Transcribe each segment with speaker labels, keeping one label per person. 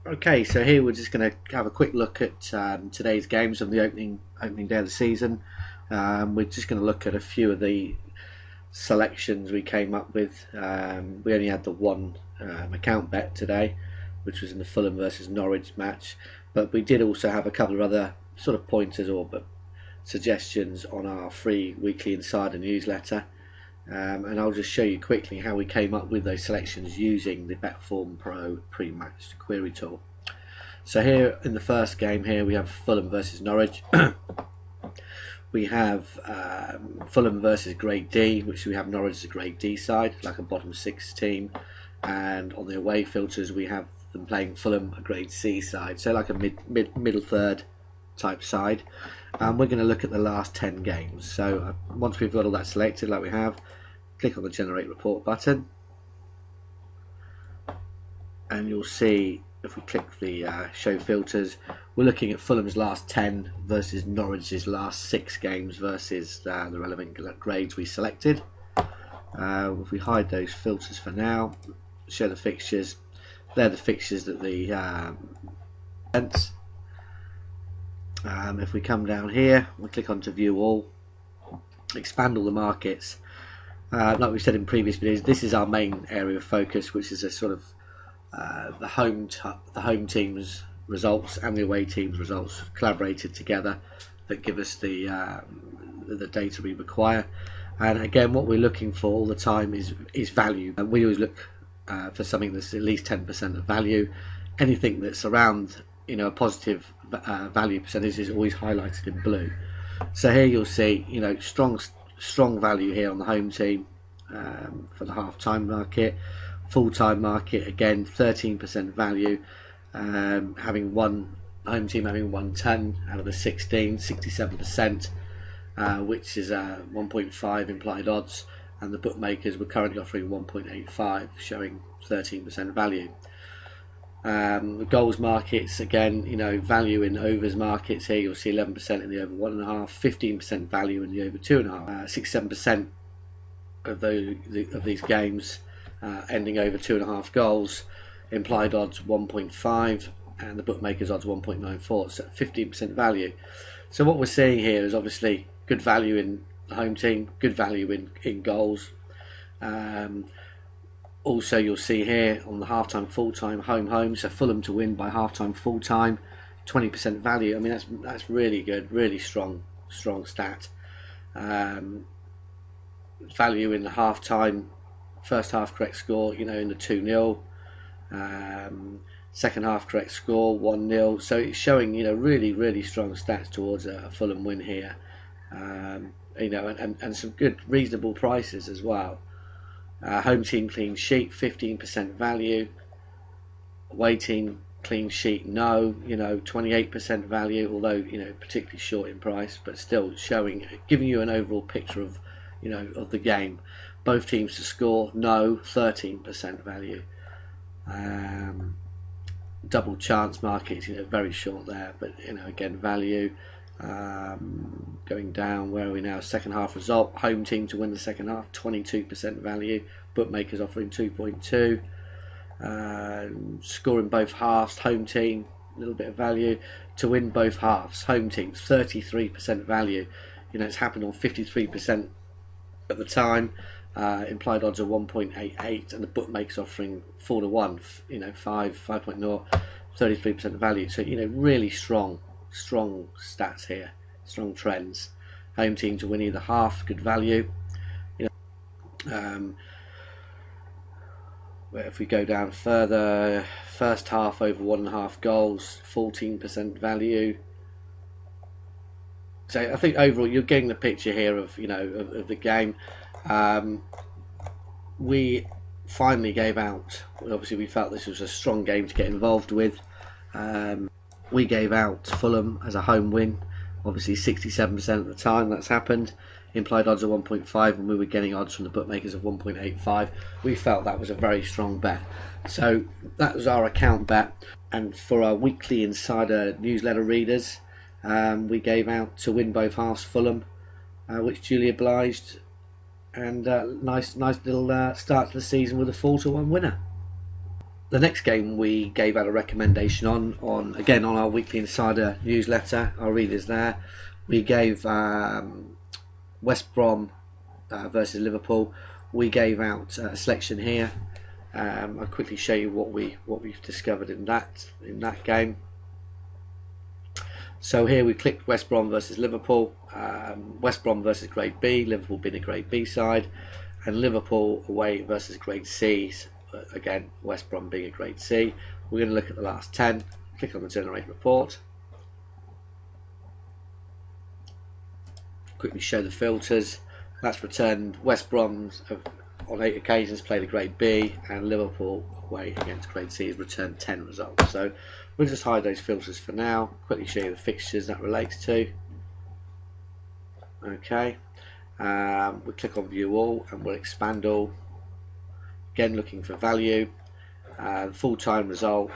Speaker 1: Okay, so here we're just going to have a quick look at today's games on the opening day of the season. We're just going to look at a few of the selections we came up with. We only had the one account bet today, which was in the Fulham versus Norwich match, but we did also have a couple of other sort of pointers or suggestions on our free weekly insider newsletter. And I'll just show you quickly how we came up with those selections using the Betform Pro pre-match query tool. So here in the first game here we have Fulham versus Norwich. We have Fulham versus Grade D, which we have Norwich as a Grade D side, like a bottom six team, and on the away filters we have them playing Fulham, a Grade C side, so like a middle third type side. We're going to look at the last 10 games. So once we've got all that selected, like we have, click on the Generate Report button, and you'll see if we click the Show Filters, we're looking at Fulham's last 10 versus Norwich's last 6 games versus the relevant grades we selected. If we hide those filters for now, show the fixtures. They're the fixtures that the events. If we come down here, we click on to View All, expand all the markets. Like we said in previous videos, this is our main area of focus, which is a sort of the home team's results and the away team's results collaborated together that give us the data we require. And again, what we're looking for all the time is value, and we always look for something that's at least 10% of value. Anything that's around a positive value percentage is always highlighted in blue. So here you'll see strong value here on the home team for the half-time market. Full-time market, again 13% value, having one home team having 110 out of the 16, 67%, which is 1.5 implied odds, and the bookmakers were currently offering 1.85, showing 13% value. The goals markets, again, value in overs markets. Here you'll see 11% in the over 1.5, 15% value in the over 2.5, 67% of these games ending over 2.5 goals, implied odds 1.5, and the bookmakers odds 1.94, so 15% value. So what we're seeing here is obviously good value in the home team, good value in goals. Also, you'll see here on the half-time, full-time, home, so Fulham to win by half-time, full-time, 20% value. I mean, that's really good, really strong stat. Value in the half-time, first half correct score, in the 2-0. Second half correct score, 1-0. So it's showing, really strong stats towards a Fulham win here. And some good, reasonable prices as well. Home team clean sheet, 15% value. Away team clean sheet, no. 28% value, although particularly short in price, but still giving you an overall picture of of the game. Both teams to score, no. 13% value. Double chance markets, very short there, but again value. Going down, where are we now? Second half result, home team to win the second half, 22% value. Bookmakers offering 2.2. Scoring both halves, home team, a little bit of value. To win both halves, home teams, 33% value. It's happened on 53% at the time. Implied odds are 1.88, and the bookmakers offering 4-1. 5.0, 33% value. So really strong stats here, strong trends. Home team to win either half, good value. Where if we go down further, first half over 1.5 goals, 14% value. So I think overall you're getting the picture here of of the game. We finally gave out. Obviously, we felt this was a strong game to get involved with. We gave out Fulham as a home win. Obviously, 67% of the time that's happened. Implied odds are 1.5, and we were getting odds from the bookmakers of 1.85. We felt that was a very strong bet. So that was our account bet. And for our weekly insider newsletter readers, we gave out to win both halves Fulham, which duly obliged. And nice little start to the season with a 4-1 winner. The next game we gave out a recommendation on again on our Weekly Insider newsletter. Our readers there, we gave West Brom versus Liverpool. We gave out a selection here. I'll quickly show you what we've discovered in that game. So here we clicked West Brom versus Liverpool. West Brom versus Grade B, Liverpool being a Grade B side, and Liverpool away versus Grade C's. Again, West Brom being a Grade C. We're going to look at the last 10. Click on the generate report. Quickly show the filters. That's returned West Brom's on 8 occasions played a Grade B, and Liverpool away against Grade C has returned 10 results. So we'll just hide those filters for now. Quickly show you the fixtures that relates to. Okay, we click on view all and we'll expand all. Again, looking for value, full-time result.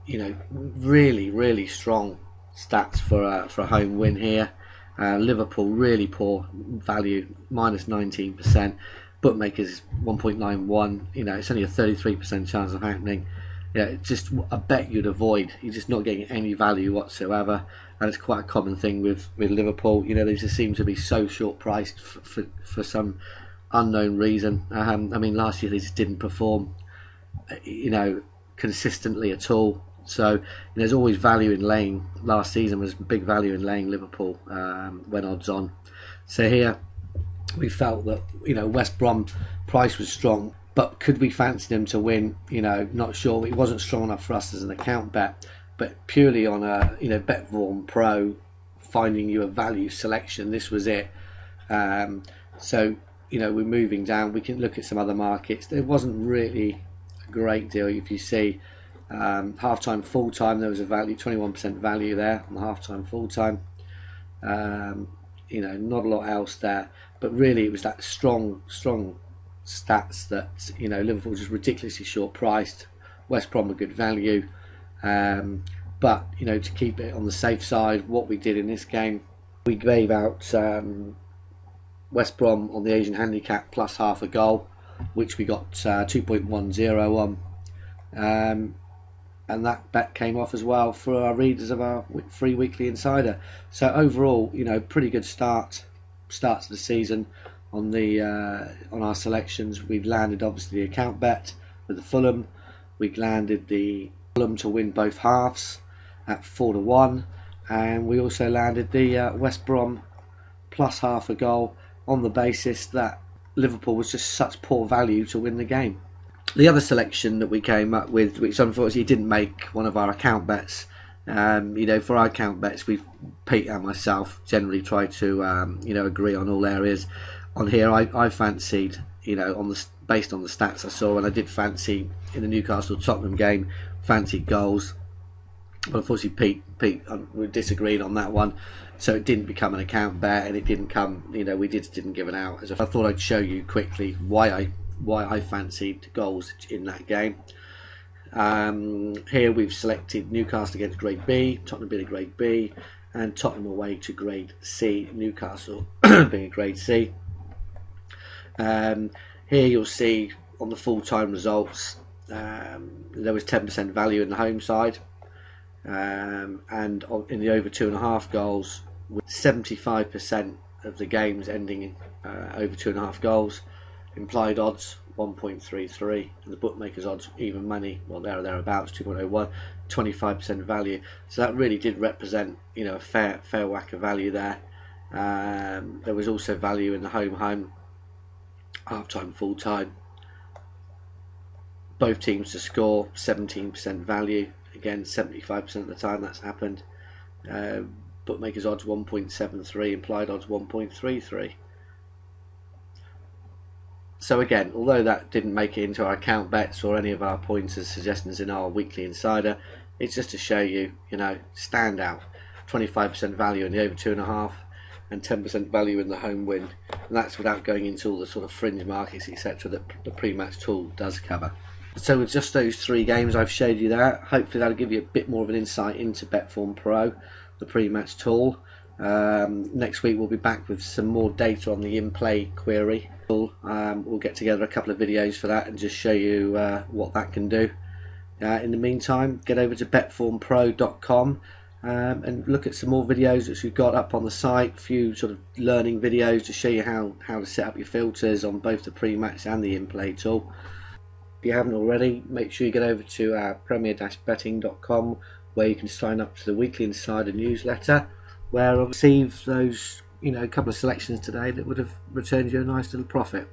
Speaker 1: Really strong stats for a home win here. Liverpool really poor value, minus 19%. Bookmakers 1.91. It's only a 33% chance of happening. Just a bet you'd avoid. You're just not getting any value whatsoever, and it's quite a common thing with Liverpool. They just seem to be so short priced for some unknown reason. Last year they just didn't perform, consistently at all. So there's always value in laying. Last season was big value in laying Liverpool when odds on. So here we felt that West Brom price was strong, but could we fancy them to win? Not sure. It wasn't strong enough for us as an account bet, but purely on a Betform Pro finding you a value selection, this was it. So we're moving down. We can look at some other markets. There wasn't really a great deal. If you see half-time, full-time, there was a value, 21% value there on the half-time, full-time. Not a lot else there, but really it was that strong stats that Liverpool was just ridiculously short priced. West Brom a good value, but to keep it on the safe side, what we did in this game, we gave out West Brom on the Asian handicap plus half a goal, which we got 2.10 on, and that bet came off as well for our readers of our free Weekly Insider. So overall, pretty good start to the season on our selections. We've landed obviously the account bet with the Fulham. We landed the Fulham to win both halves at 4-1, and we also landed the West Brom plus half a goal on the basis that Liverpool was just such poor value to win the game. The other selection that we came up with, which unfortunately didn't make one of our account bets, for our account bets, Pete and myself generally try to agree on all areas. On here, I fancied, based on the stats I saw, and I did fancy in the Newcastle Tottenham game, fancied goals. But unfortunately, Pete we disagreed on that one, so it didn't become an account bet, and it didn't come. We didn't give it out. I thought I'd show you quickly why I fancied goals in that game. Here we've selected Newcastle against Grade B, Tottenham being a Grade B, and Tottenham away to Grade C, Newcastle being a Grade C. Here you'll see on the full-time results, there was 10% value in the home side, and in the over 2.5 goals, with 75% of the games ending in over 2.5 goals. Implied odds 1.33, and the bookmakers odds even money, well, there or thereabouts, 2.01, 25% value. So that really did represent a fair whack of value there. There was also value in the home, half-time, full-time. Both teams to score, 17% value. Again, 75% of the time that's happened. Bookmakers odds 1.73, implied odds 1.33. So again, although that didn't make it into our account bets or any of our pointers, suggestions in our Weekly Insider, it's just to show you, stand out. 25% value in the over 2.5 and 10% value in the home win. And that's without going into all the sort of fringe markets, etc. that the pre-match tool does cover. So with just those 3 games I've showed you there, hopefully that'll give you a bit more of an insight into Betform Pro, the pre-match tool. Next week we'll be back with some more data on the in-play query. We'll get together a couple of videos for that and just show you what that can do. In the meantime, get over to betformpro.com and look at some more videos that we've got up on the site. A few sort of learning videos to show you how to set up your filters on both the pre-match and the in-play tool. If you haven't already, make sure you get over to premier-betting.com, where you can sign up to the weekly insider newsletter, where I'll receive those, a couple of selections today that would have returned you a nice little profit.